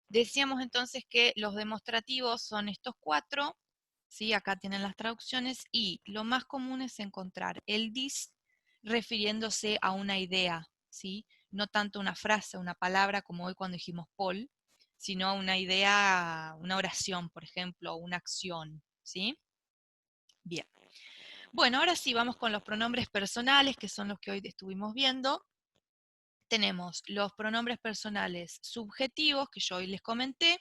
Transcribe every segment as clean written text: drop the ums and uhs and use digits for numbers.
Decíamos entonces que los demostrativos son estos 4, ¿sí? Acá tienen las traducciones, y lo más común es encontrar el this refiriéndose a una idea, ¿sí? No tanto una frase, una palabra como hoy cuando dijimos Paul, sino una idea, una oración, por ejemplo, o una acción, ¿sí? Bien. Bueno, ahora sí vamos con los pronombres personales, que son los que hoy estuvimos viendo. Tenemos los pronombres personales subjetivos, que yo hoy les comenté,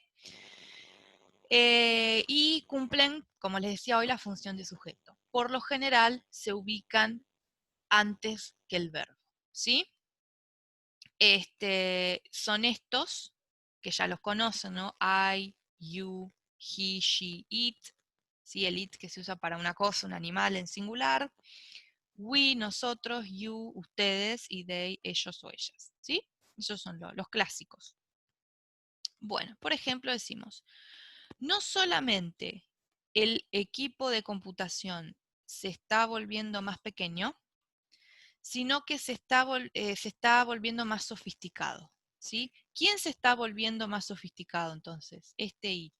y cumplen, como les decía hoy, la función de sujeto. Por lo general se ubican antes que el verbo, ¿sí? Son estos, que ya los conocen, ¿no? I, you, he, she, it, ¿sí? El it que se usa para una cosa, un animal en singular. We, nosotros, you, ustedes, y they, ellos o ellas, ¿sí? Esos son los clásicos. Bueno, por ejemplo decimos, no solamente el equipo de computación se está volviendo más pequeño, sino que se está volviendo más sofisticado, ¿sí? ¿Quién se está volviendo más sofisticado entonces? Este it.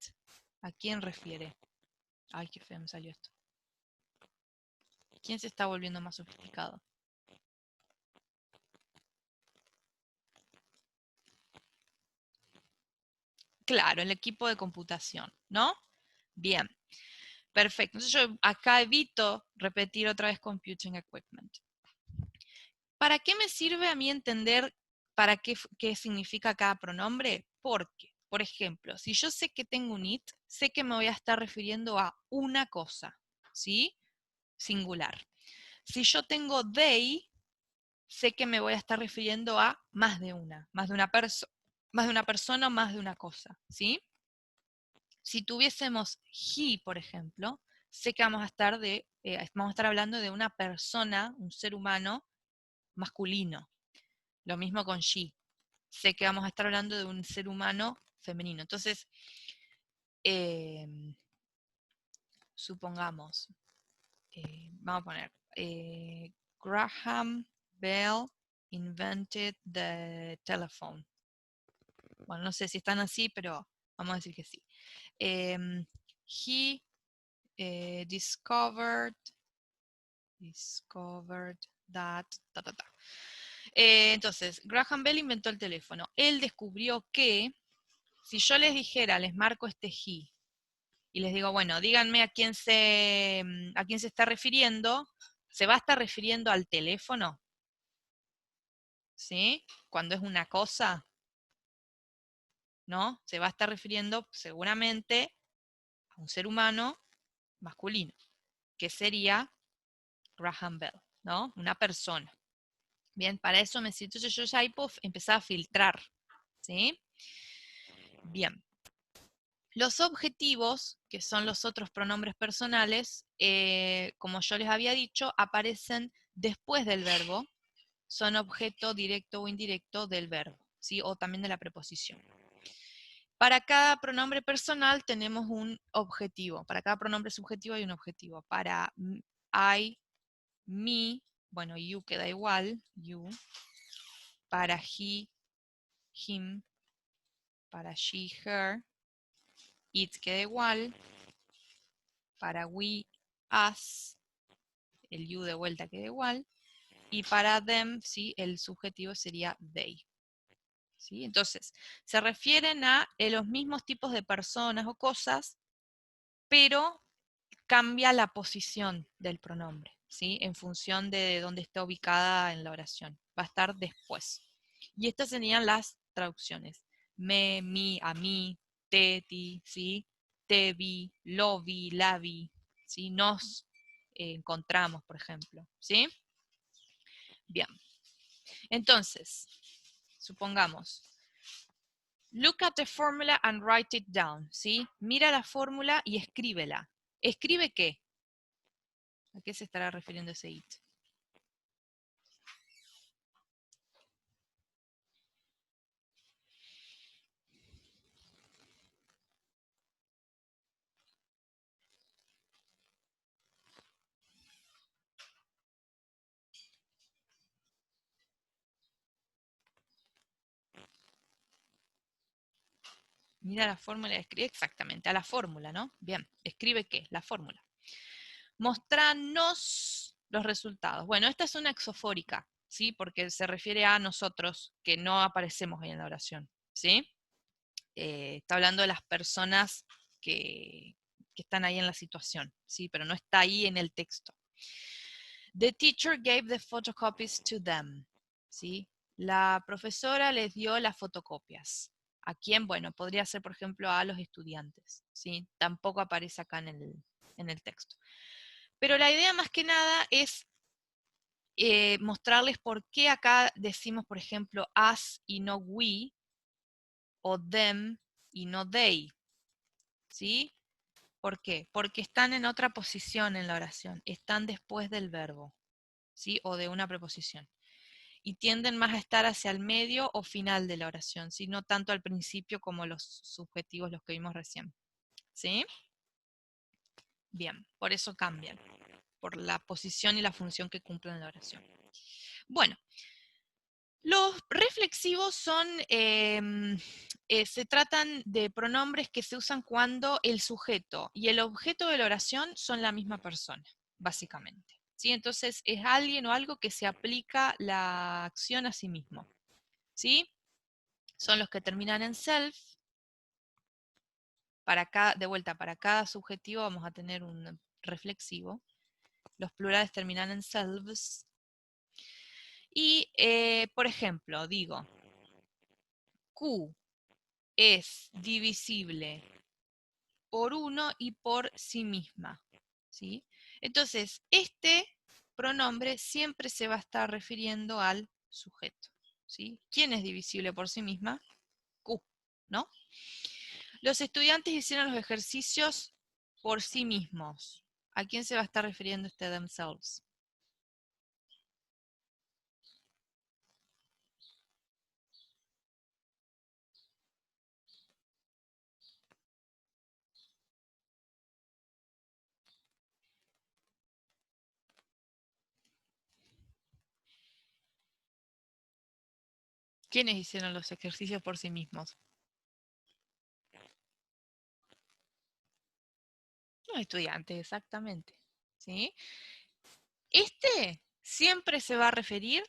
¿A quién refiere? Ay, qué feo me salió esto. ¿Quién se está volviendo más sofisticado? Claro, el equipo de computación, ¿no? Bien, perfecto. Entonces yo acá evito repetir otra vez computing equipment. ¿Para qué me sirve a mí entender qué significa cada pronombre? Porque, por ejemplo, si yo sé que tengo un it, sé que me voy a estar refiriendo a una cosa, ¿sí? Singular. Si yo tengo they, sé que me voy a estar refiriendo a más de una persona o más de una cosa, ¿sí? Si tuviésemos he, por ejemplo, sé que vamos a estar hablando de una persona, un ser humano masculino. Lo mismo con she. Sé que vamos a estar hablando de un ser humano femenino. Entonces, supongamos, vamos a poner, Graham Bell invented the telephone. Bueno, no sé si están así, pero vamos a decir que sí. He discovered that, ta, ta, ta. Entonces, Graham Bell inventó el teléfono. Él descubrió que, si yo les dijera, les marco este he, y les digo, bueno, díganme a quién se está refiriendo, ¿se va a estar refiriendo al teléfono? ¿Sí? Cuando es una cosa, ¿no? Se va a estar refiriendo seguramente a un ser humano masculino, que sería Graham Bell, ¿no? Una persona. Bien, para eso me siento yo ya ahí puedo empezar a filtrar, ¿sí? Bien. Los objetivos, que son los otros pronombres personales, como yo les había dicho, aparecen después del verbo, son objeto directo o indirecto del verbo, ¿sí? O también de la preposición. Para cada pronombre personal tenemos un objetivo. Para cada pronombre subjetivo hay un objetivo. Para I, me, bueno, you queda igual, you. Para he, him. Para she, her. It queda igual. Para we, us. El you de vuelta queda igual. Y para them, ¿sí? El subjetivo sería they. ¿Sí? Entonces, se refieren a los mismos tipos de personas o cosas, pero cambia la posición del pronombre, ¿sí? En función de dónde está ubicada en la oración. Va a estar después. Y estas serían las traducciones. Me, mi, a mí, te, ti, ¿sí? Te vi, lo vi, la vi, ¿sí? Nos encontramos, por ejemplo, ¿sí? Bien. Entonces, supongamos, look at the formula and write it down, ¿sí? Mira la fórmula y escríbela. ¿Escribe qué? ¿A qué se estará refiriendo ese it? Mira la fórmula y escribe exactamente, a la fórmula, ¿no? Bien, ¿escribe qué? La fórmula. Mostranos los resultados. Bueno, esta es una exofórica, ¿sí? Porque se refiere a nosotros que no aparecemos ahí en la oración, ¿sí? Está hablando de las personas que están ahí en la situación, ¿sí? Pero no está ahí en el texto. The teacher gave the photocopies to them, ¿sí? La profesora les dio las fotocopias. ¿A quién? Bueno, podría ser, por ejemplo, a los estudiantes, ¿sí? Tampoco aparece acá en el texto. Pero la idea más que nada es mostrarles por qué acá decimos, por ejemplo, us y no we, o them y no they, ¿sí? ¿Por qué? Porque están en otra posición en la oración, están después del verbo, ¿sí? O de una preposición. Y tienden más a estar hacia el medio o final de la oración, ¿sí? No tanto al principio como los subjetivos, los que vimos recién, ¿sí? Bien, por eso cambian, por la posición y la función que cumplen en la oración. Bueno, los reflexivos son, se tratan de pronombres que se usan cuando el sujeto y el objeto de la oración son la misma persona, básicamente. ¿Sí? Entonces es alguien o algo que se aplica la acción a sí mismo. ¿Sí? Son los que terminan en self. De vuelta, para cada subjetivo vamos a tener un reflexivo. Los plurales terminan en selves. Y, por ejemplo, digo, Q es divisible por uno y por sí misma, ¿sí? Entonces, este pronombre siempre se va a estar refiriendo al sujeto, ¿sí? ¿Quién es divisible por sí misma? Q, ¿no? Los estudiantes hicieron los ejercicios por sí mismos. ¿A quién se va a estar refiriendo este themselves? ¿Quiénes hicieron los ejercicios por sí mismos? Los estudiantes, exactamente, ¿sí? Este siempre se va a referir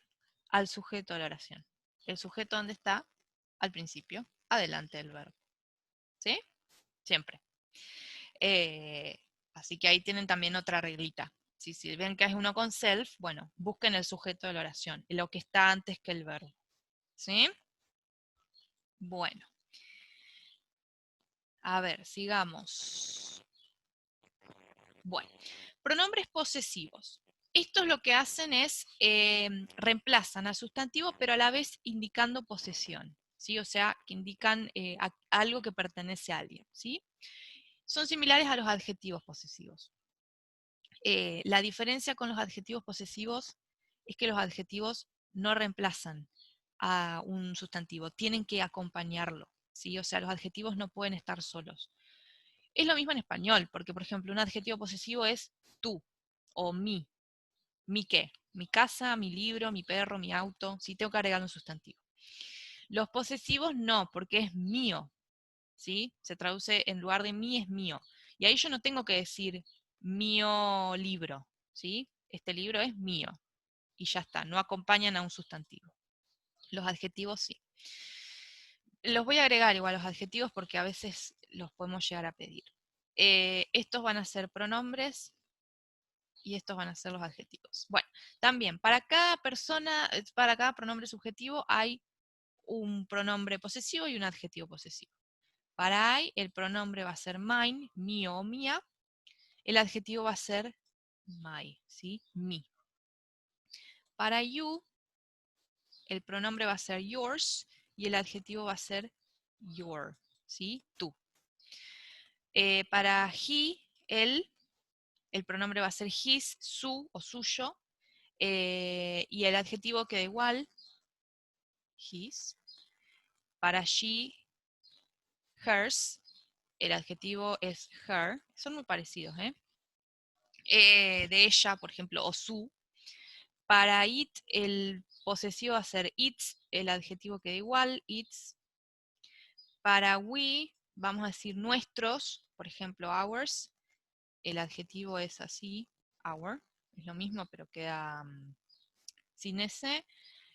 al sujeto de la oración. ¿El sujeto dónde está? Al principio, adelante del verbo. ¿Sí? Siempre. Eh, Así que ahí tienen también otra reglita. Si ven que es uno con self, bueno, busquen el sujeto de la oración, lo que está antes que el verbo. ¿Sí? Bueno, a ver, sigamos. Bueno, pronombres posesivos. Estos lo que hacen es reemplazan al sustantivo, pero a la vez indicando posesión, ¿sí? O sea, que indican algo que pertenece a alguien, ¿sí? Son similares a los adjetivos posesivos. La diferencia con los adjetivos posesivos es que los adjetivos no reemplazan a un sustantivo, tienen que acompañarlo, ¿sí? O sea, los adjetivos no pueden estar solos. Es lo mismo en español, porque por ejemplo, un adjetivo posesivo es tú o mi. ¿Mi qué? Mi casa, mi libro, mi perro, mi auto. Sí, tengo que agregar un sustantivo. Los posesivos no, porque es mío. ¿Sí? Se traduce en lugar de mí es mío. Y ahí yo no tengo que decir mío libro. ¿Sí? Este libro es mío. Y ya está, no acompañan a un sustantivo. Los adjetivos sí. Los voy a agregar igual los adjetivos porque a veces los podemos llegar a pedir. Estos van a ser pronombres y estos van a ser los adjetivos. Bueno, también para cada persona, para cada pronombre subjetivo hay un pronombre posesivo y un adjetivo posesivo. Para I, el pronombre va a ser mine, mío o mía. El adjetivo va a ser my, ¿sí? Mi. Para you, el pronombre va a ser yours y el adjetivo va a ser your, ¿sí? Tú. Para he, él, el pronombre va a ser his, su o suyo. Y el adjetivo queda igual, his. Para she, hers, el adjetivo es her. Son muy parecidos, ¿eh? De ella, por ejemplo, o su. Para it, el posesivo va a ser its, el adjetivo queda igual, its. Para we, vamos a decir nuestros, por ejemplo, ours, el adjetivo es así, our, es lo mismo, pero queda sin ese.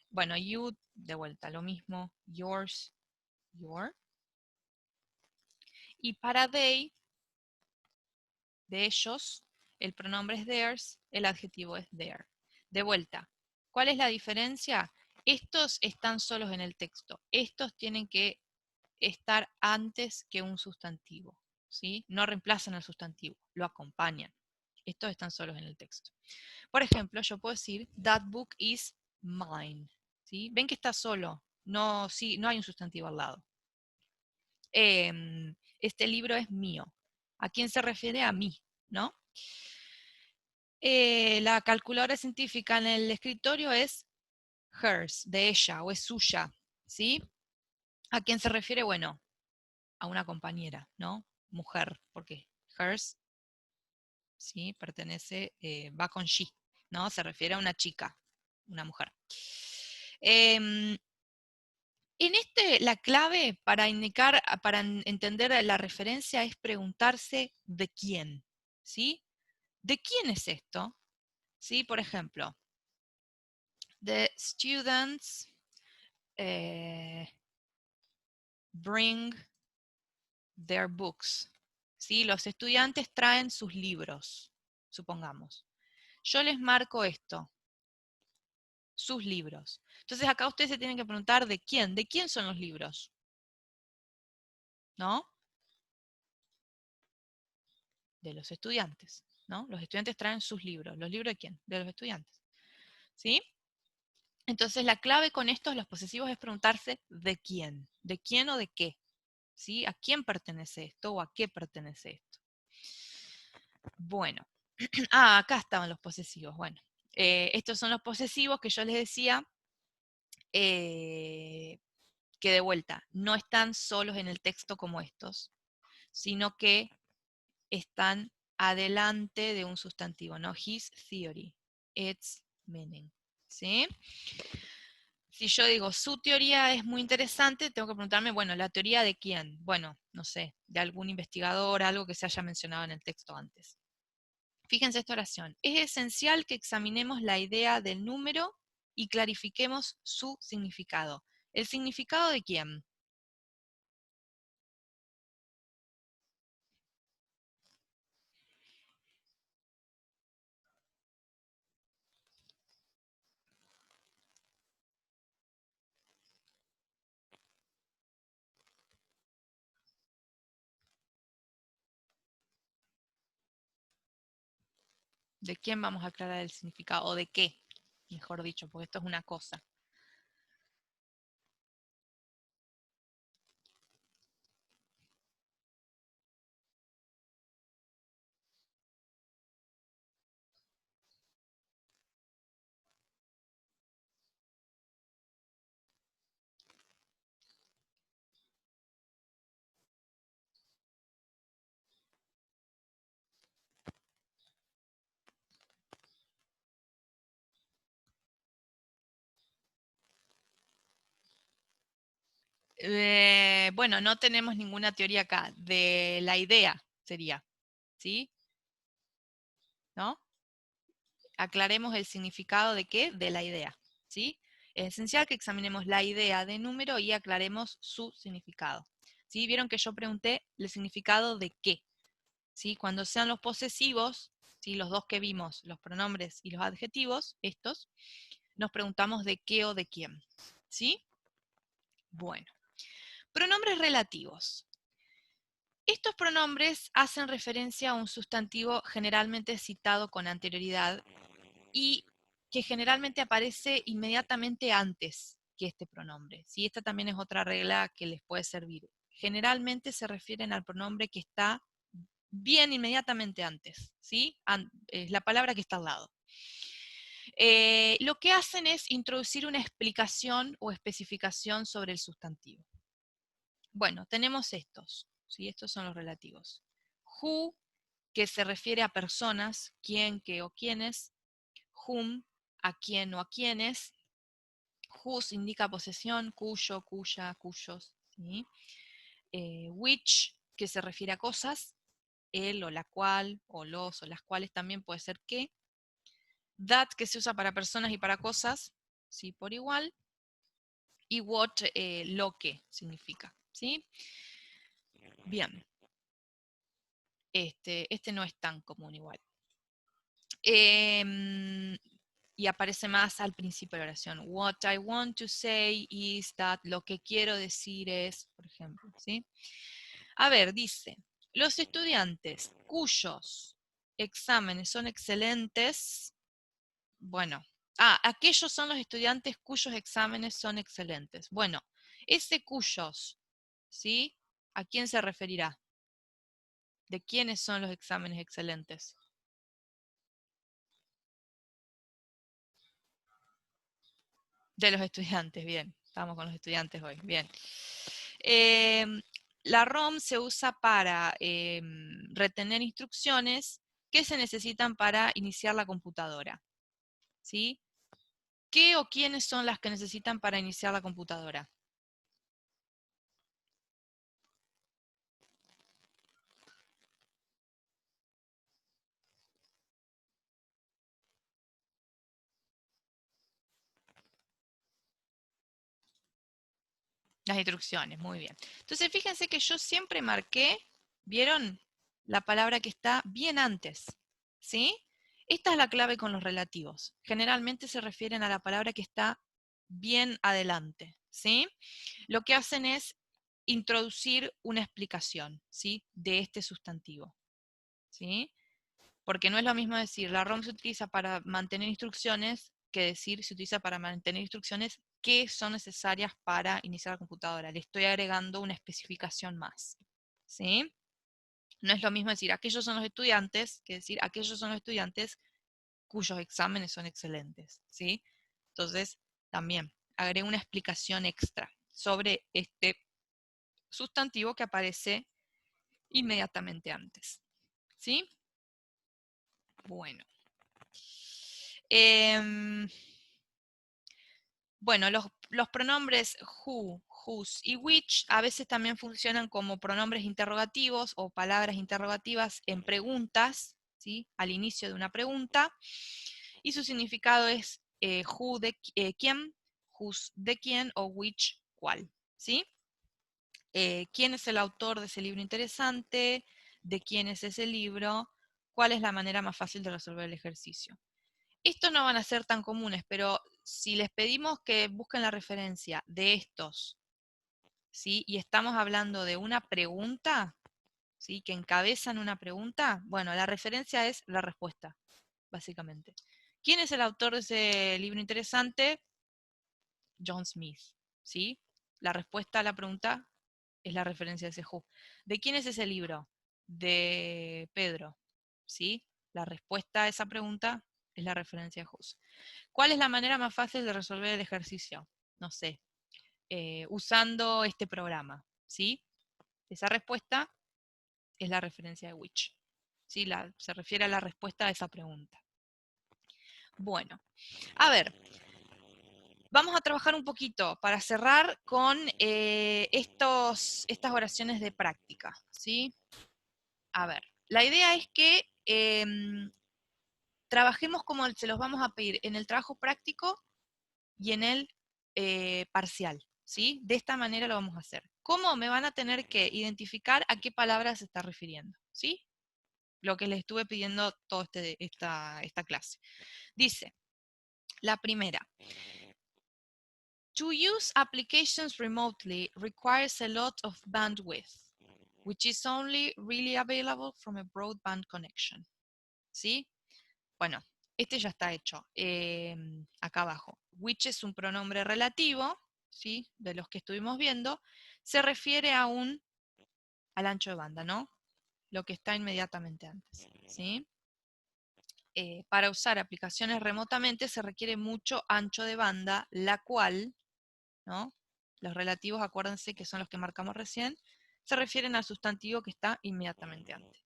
Bueno, you, de vuelta, lo mismo, yours, your. Y para they, de ellos, el pronombre es theirs, el adjetivo es their. De vuelta, ¿cuál es la diferencia? Estos están solos en el texto. Estos tienen que estar antes que un sustantivo, ¿sí? No reemplazan al sustantivo, lo acompañan. Estos están solos en el texto. Por ejemplo, yo puedo decir, that book is mine, ¿sí? Ven que está solo, no, sí, no hay un sustantivo al lado. Este libro es mío. ¿A quién se refiere? A mí, ¿no? La calculadora científica en el escritorio es hers, de ella, o es suya, ¿sí? ¿A quién se refiere? Bueno, a una compañera, ¿no? Mujer, porque hers, ¿sí? Pertenece, va con she, ¿no? Se refiere a una chica, una mujer. En la clave para indicar, para entender la referencia es preguntarse de quién, ¿sí? ¿De quién es esto? ¿Sí? Por ejemplo, the students bring their books. ¿Sí? Los estudiantes traen sus libros, supongamos. Yo les marco esto, sus libros. Entonces acá ustedes se tienen que preguntar de quién son los libros, ¿no? De los estudiantes, ¿no? Los estudiantes traen sus libros. ¿Los libros de quién? De los estudiantes, ¿sí? Entonces la clave con estos, los posesivos, es preguntarse de quién o de qué, ¿sí? ¿A quién pertenece esto o a qué pertenece esto? Bueno, acá estaban los posesivos, bueno. Estos son los posesivos que yo les decía, que de vuelta, no están solos en el texto como estos, sino que están adelante de un sustantivo, ¿no? His theory, its meaning, ¿sí? Si yo digo, su teoría es muy interesante, tengo que preguntarme, bueno, ¿la teoría de quién? Bueno, no sé, de algún investigador, algo que se haya mencionado en el texto antes. Fíjense esta oración. Es esencial que examinemos la idea del número y clarifiquemos su significado. ¿El significado de quién? ¿De quién vamos a aclarar el significado? ¿O de qué? Mejor dicho, porque esto es una cosa. Bueno, no tenemos ninguna teoría acá. De la idea sería, ¿sí? ¿No? Aclaremos el significado de qué, de la idea, ¿sí? Es esencial que examinemos la idea de número y aclaremos su significado. ¿Sí? Vieron que yo pregunté el significado de qué, ¿sí? Cuando sean los posesivos, ¿sí? Los dos que vimos, los pronombres y los adjetivos, estos, nos preguntamos de qué o de quién, ¿sí? Bueno, pronombres relativos. Estos pronombres hacen referencia a un sustantivo generalmente citado con anterioridad y que generalmente aparece inmediatamente antes que este pronombre. ¿Sí? Esta también es otra regla que les puede servir. Generalmente se refieren al pronombre que está bien inmediatamente antes, ¿sí? Es la palabra que está al lado. Lo que hacen es introducir una explicación o especificación sobre el sustantivo. Bueno, tenemos estos, ¿sí? Estos son los relativos. Who, que se refiere a personas, quién, qué o quiénes. Whom, a quién o a quiénes. Whose indica posesión, cuyo, cuya, cuyos. ¿Sí? which, que se refiere a cosas, el o la cual, o los o las cuales también puede ser que. That, que se usa para personas y para cosas, ¿sí? Por igual. Y what, lo que significa, ¿sí? Bien. Este no es tan común igual. Y aparece más al principio de la oración. What I want to say is that, lo que quiero decir es, por ejemplo, ¿sí? A ver, dice, los estudiantes cuyos exámenes son excelentes, bueno, aquellos son los estudiantes cuyos exámenes son excelentes. Bueno, ese cuyos, ¿sí? ¿A quién se referirá? ¿De quiénes son los exámenes excelentes? De los estudiantes, bien. Estamos con los estudiantes hoy, bien. La ROM se usa para retener instrucciones que se necesitan para iniciar la computadora. ¿Sí? ¿Qué o quiénes son las que necesitan para iniciar la computadora? Las instrucciones, muy bien. Entonces, fíjense que yo siempre marqué, ¿vieron? La palabra que está bien antes, ¿sí? Esta es la clave con los relativos. Generalmente se refieren a la palabra que está bien adelante, ¿sí? Lo que hacen es introducir una explicación, ¿sí? De este sustantivo, ¿sí? Porque no es lo mismo decir, la ROM se utiliza para mantener instrucciones, que decir, se utiliza para mantener instrucciones que son necesarias para iniciar la computadora. Le estoy agregando una especificación más, ¿sí? No es lo mismo decir, aquellos son los estudiantes, que decir, aquellos son los estudiantes cuyos exámenes son excelentes, ¿sí? Entonces, también agrego una explicación extra sobre este sustantivo que aparece inmediatamente antes, ¿sí? Bueno. Bueno, los pronombres who, whose y which a veces también funcionan como pronombres interrogativos o palabras interrogativas en preguntas, ¿sí? Al inicio de una pregunta. Y su significado es who de quién, whose de quién o which cuál, ¿sí? ¿Quién es el autor de ese libro interesante? ¿De quién es ese libro? ¿Cuál es la manera más fácil de resolver el ejercicio? Estos no van a ser tan comunes, pero si les pedimos que busquen la referencia de estos, ¿sí? Y estamos hablando de una pregunta, ¿sí? Que encabezan una pregunta, bueno, la referencia es la respuesta, básicamente. ¿Quién es el autor de ese libro interesante? John Smith, ¿sí? La respuesta a la pregunta es la referencia de ese who. ¿De quién es ese libro? De Pedro, ¿sí? La respuesta a esa pregunta es la referencia de whose. ¿Cuál es la manera más fácil de resolver el ejercicio? No sé, usando este programa, ¿sí? Esa respuesta es la referencia de which, ¿sí? Se refiere a la respuesta a esa pregunta. Bueno, a ver, vamos a trabajar un poquito para cerrar con estas oraciones de práctica, ¿sí? A ver, la idea es que trabajemos como se los vamos a pedir en el trabajo práctico y en el parcial, ¿sí? De esta manera lo vamos a hacer. ¿Cómo? Me van a tener que identificar a qué palabra se está refiriendo, ¿sí? Lo que les estuve pidiendo toda esta clase. Dice, la primera, to use applications remotely requires a lot of bandwidth, which is only really available from a broadband connection, ¿sí? Bueno, este ya está hecho. Acá abajo. Which es un pronombre relativo, ¿sí? De los que estuvimos viendo. Se refiere al ancho de banda, ¿no? Lo que está inmediatamente antes, ¿sí? Para usar aplicaciones remotamente se requiere mucho ancho de banda, la cual, ¿no? Los relativos, acuérdense que son los que marcamos recién, se refieren al sustantivo que está inmediatamente antes.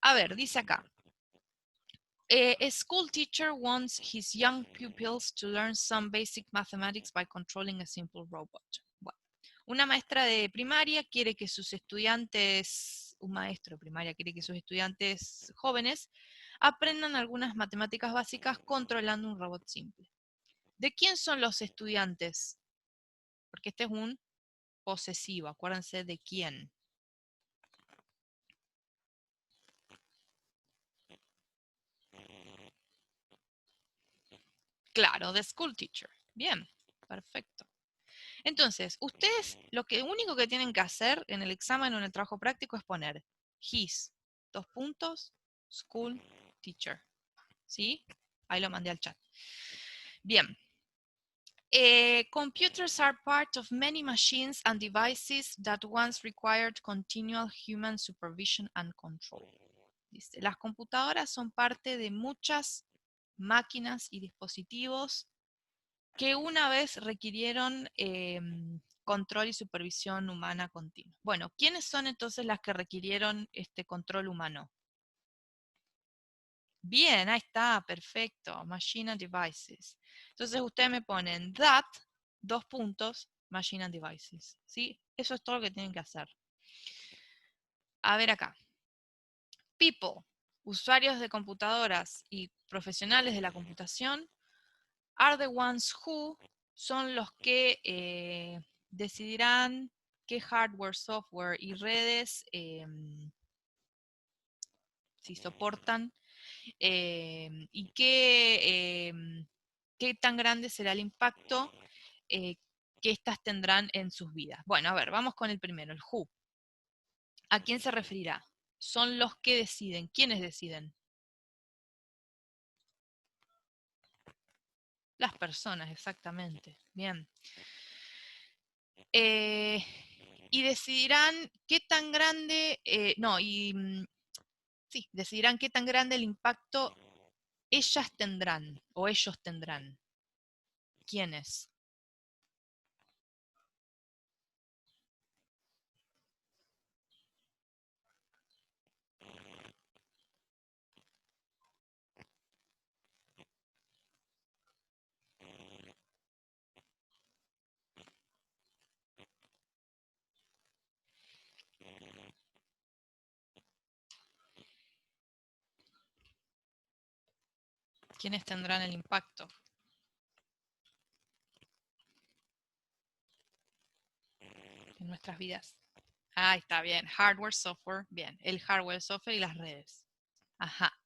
A ver, dice acá. A school teacher wants his young pupils to learn some basic mathematics by controlling a simple robot. Bueno, Una maestra de primaria quiere que sus estudiantes, un maestro de primaria quiere que sus estudiantes jóvenes aprendan algunas matemáticas básicas controlando un robot simple. ¿De quién son los estudiantes? Porque este es un posesivo, acuérdense de quién. Claro, the school teacher. Bien, perfecto. Entonces, ustedes lo único que tienen que hacer en el examen o en el trabajo práctico es poner his, dos puntos, school teacher. ¿Sí? Ahí lo mandé al chat. Bien. Computers are part of many machines and devices that once required continual human supervision and control. Dice, las computadoras son parte de muchas máquinas y dispositivos que una vez requirieron control y supervisión humana continua. Bueno, ¿quiénes son entonces las que requirieron este control humano? Bien, ahí está, perfecto. Machine and devices. Entonces ustedes me ponen that, dos puntos, machine and devices. ¿Sí? Eso es todo lo que tienen que hacer. A ver acá. People, usuarios de computadoras y profesionales de la computación, are the ones who, son los que decidirán qué hardware, software y redes si soportan y qué tan grande será el impacto que éstas tendrán en sus vidas. Bueno, a ver, vamos con el primero, el who. ¿A quién se referirá? Son los que deciden. ¿Quiénes deciden? Las personas, exactamente. Bien. Y decidirán qué tan grande, sí, decidirán qué tan grande el impacto ellas tendrán o ellos tendrán. ¿Quiénes? ¿Quiénes tendrán el impacto? En nuestras vidas. Ah, está bien. Hardware, software, bien. El hardware, software y las redes. Ajá.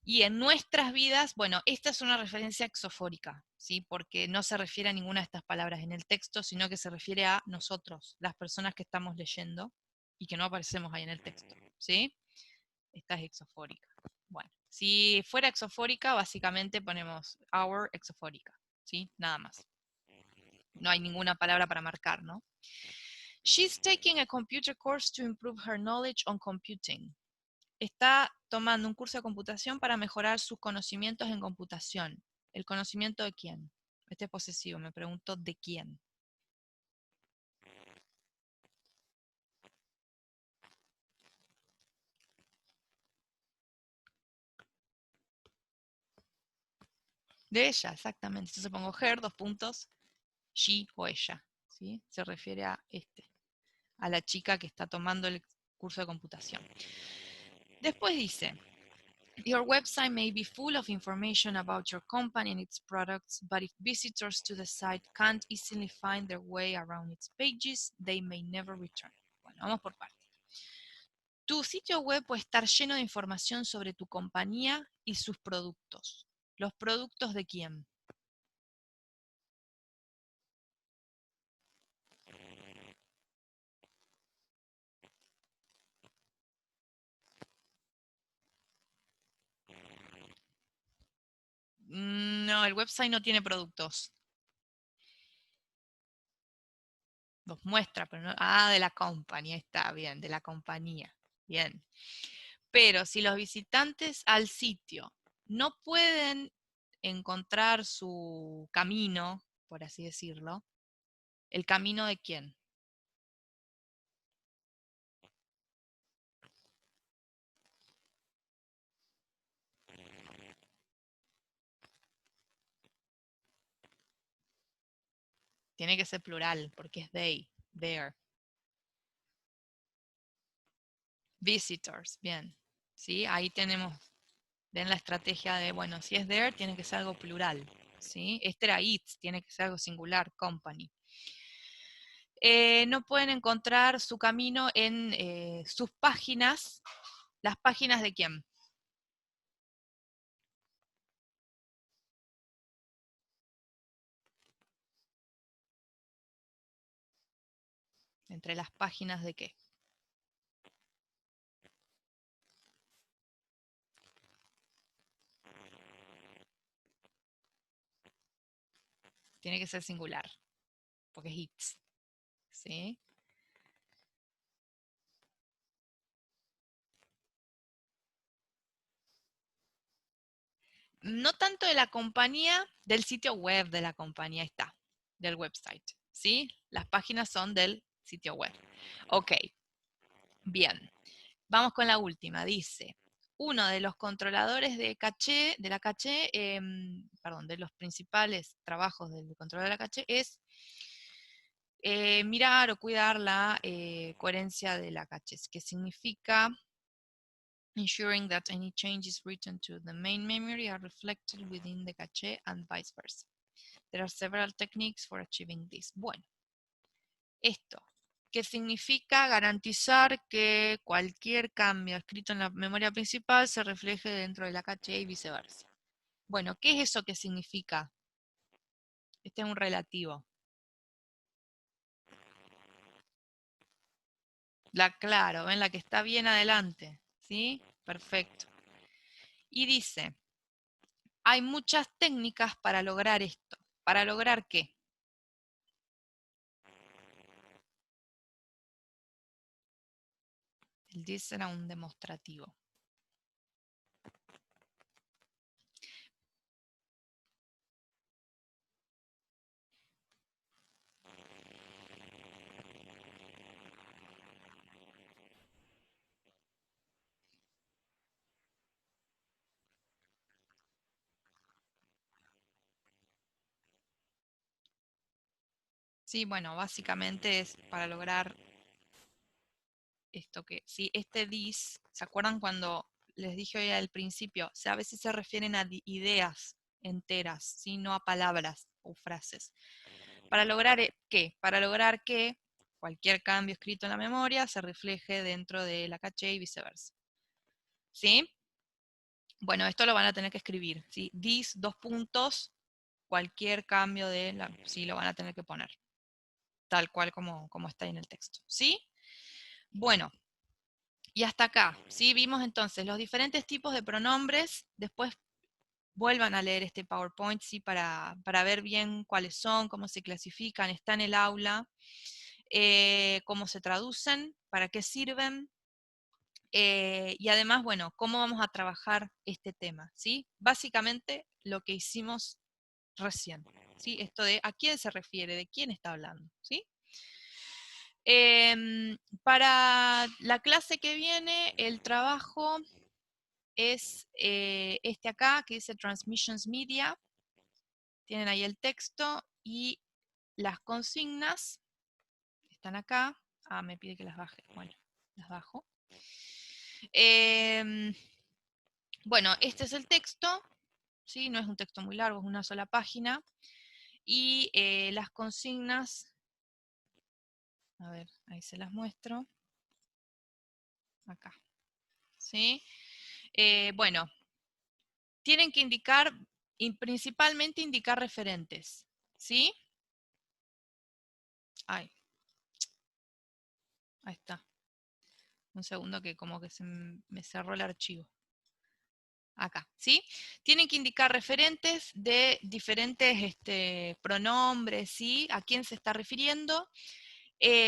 Y en nuestras vidas, bueno, esta es una referencia exofórica, ¿sí? Porque no se refiere a ninguna de estas palabras en el texto, sino que se refiere a nosotros, las personas que estamos leyendo y que no aparecemos ahí en el texto, ¿sí? Esta es exofórica. Bueno, si fuera exofórica, básicamente ponemos our exofórica, ¿sí? Nada más. No hay ninguna palabra para marcar, ¿no? She's taking a computer course to improve her knowledge on computing. Está tomando un curso de computación para mejorar sus conocimientos en computación. ¿El conocimiento de quién? Este es posesivo, me pregunto ¿de quién? De ella, exactamente. Entonces pongo her, dos puntos, she o ella. ¿Sí? Se refiere a a la chica que está tomando el curso de computación. Después dice, your website may be full of information about your company and its products, but if visitors to the site can't easily find their way around its pages, they may never return. Bueno, vamos por partes. Tu sitio web puede estar lleno de información sobre tu compañía y sus productos. ¿Los productos de quién? No, el website no tiene productos. Los muestra, pero no. Ah, de la compañía, está bien, de la compañía. Bien. Pero si los visitantes al sitio no pueden encontrar su camino, por así decirlo, ¿el camino de quién? Tiene que ser plural, porque es they, their. Visitors, bien. ¿Sí? Ahí tenemos, ven la estrategia de, bueno, si es their, tiene que ser algo plural. ¿Sí? Este era its, tiene que ser algo singular, company. No pueden encontrar su camino en sus páginas. ¿Las páginas de quién? ¿Entre las páginas de qué? Tiene que ser singular, porque es its. ¿Sí? No tanto de la compañía, del sitio web de la compañía está, del website. ¿Sí? Las páginas son del sitio web. Ok, bien. Vamos con la última. Dice, uno de los controladores de caché, de la caché, perdón, de los principales trabajos del controlador de la caché es mirar o cuidar la coherencia de la caché, que significa ensuring that any changes written to the main memory are reflected within the cache and vice versa. There are several techniques for achieving this. Bueno, esto, que significa garantizar que cualquier cambio escrito en la memoria principal se refleje dentro de la caché y viceversa. Bueno, ¿qué es eso que significa? Este es un relativo. Claro, ven la que está bien adelante, ¿sí? Perfecto. Y dice, hay muchas técnicas para lograr esto. ¿Para lograr qué? El this era un demostrativo. Sí, bueno, básicamente es para lograr esto que, sí, este this, ¿se acuerdan cuando les dije hoy al principio? O sea, a veces se refieren a ideas enteras, ¿sí? No a palabras o frases. Para lograr ¿qué? Para lograr que cualquier cambio escrito en la memoria se refleje dentro de la caché y viceversa. ¿Sí? Bueno, esto lo van a tener que escribir, ¿sí? This, dos puntos, cualquier cambio de la, sí, lo van a tener que poner, tal cual como está en el texto, ¿sí? Bueno, y hasta acá, ¿sí? Vimos entonces los diferentes tipos de pronombres, después vuelvan a leer este PowerPoint, ¿sí? Para ver bien cuáles son, cómo se clasifican, está en el aula, cómo se traducen, para qué sirven, y además, bueno, cómo vamos a trabajar este tema, ¿sí? Básicamente lo que hicimos recién, ¿sí? Esto de a quién se refiere, de quién está hablando, ¿sí? Para la clase que viene, el trabajo es este acá, que dice Transmissions Media. Tienen ahí el texto y las consignas están acá. Ah, me pide que las baje. Bueno, las bajo. Bueno, este es el texto. ¿Sí? No es un texto muy largo, es una sola página. Y las consignas, a ver, ahí se las muestro. Acá. ¿Sí? Bueno, tienen que indicar, y principalmente indicar referentes. ¿Sí? Ay, ahí está. Un segundo que como que se me cerró el archivo. Acá, ¿sí? Tienen que indicar referentes de diferentes pronombres, ¿sí? A quién se está refiriendo.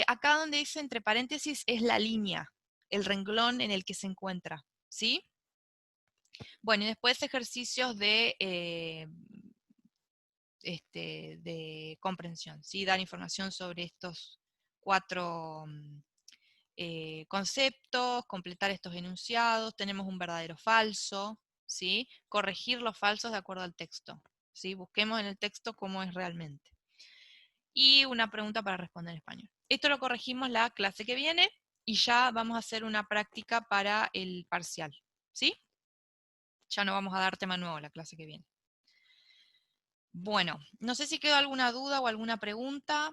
Acá donde dice entre paréntesis es la línea, el renglón en el que se encuentra, ¿sí? Bueno, y después ejercicios de comprensión, ¿sí? Dar información sobre estos 4 conceptos, completar estos enunciados, tenemos un verdadero falso, ¿sí? Corregir los falsos de acuerdo al texto, ¿sí? Busquemos en el texto cómo es realmente. y una pregunta para responder en español. Esto lo corregimos la clase que viene y ya vamos a hacer una práctica para el parcial, ¿sí? Ya no vamos a dar tema nuevo la clase que viene. Bueno, no sé si quedó alguna duda o alguna pregunta.